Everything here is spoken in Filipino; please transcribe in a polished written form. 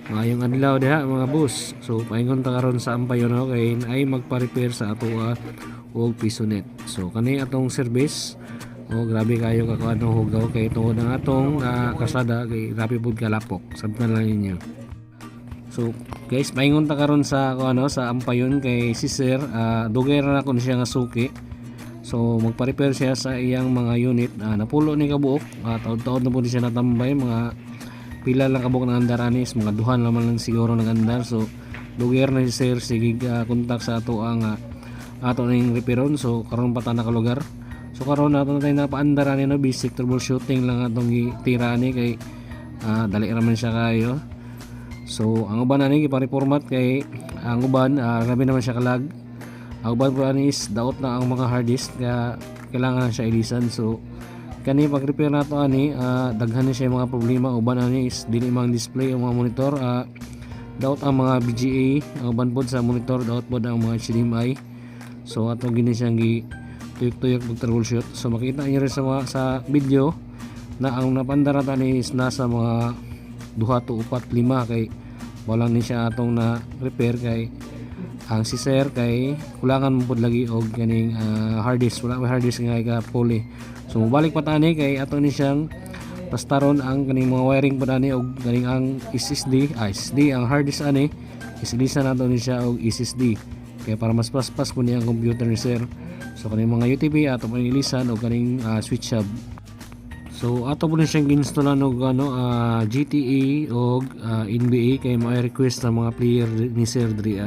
Maayong adlaw diha mga boss. So paingon ta karon sa ampayon no kay ay magpa-repair sa ato og pisonet. So kani atong service grabe kayo kakuan hugaw kay tungod ang atong kasada kay grabe pud kalapok. Sabtan lang ninyo. So guys, paingon ta karon sa sa ampayon kay si sir dugay ra na kun siya nga suki. So magpa-repair siya sa iyang mga unit. Napulo ni kabuok. Taod-taod na po siya natambay mga pila lang kabuk ng andaranis, mga duhan naman lang siguro ng andar. So lugar na si sir sige kontak sa ato ang ato ning repairon. So karon pa ta nakalugar. So karon nato na tayo napaandara ni no basic troubleshooting lang atong gitirani kay dali ra man siya kayo. So ang uban ani gipa-reformat kay ang uban grabe naman siya kalag. Ang uban po ani is daot na ang mga hard disk kaya kailangan na siya ilisan. So kani pag repair nato ani daghan na siya mga problema. Uban ani is dili mang display ang mga monitor, daot ang mga VGA, ang uban pod sa monitor daot pod ang mga HDMI. So ato gini siyang tuyok-tuyok pag troubleshoot. So makita niyo rin sa video na ang napandara tani is nasa mga 2 to 4 5 kay wala ni siya atong na repair kay ang si sir kay kulangan mo pod lagi og kaning hard disk. Wala may hard disk nga ka fully. So mobalik pa tani kay ato ni siyang pastaron ang kaning mga wiring pa tani og kaning ang SSD ang hard disk ani isilisan nato ni siya og SSD kay para mas paspas po niya ang computer ni sir. So kaning mga UTP ato pa ilisan og kaning switch hub. So ato po ni siyang ginstallan og GTA og NBA kay may request sa mga player ni sir diri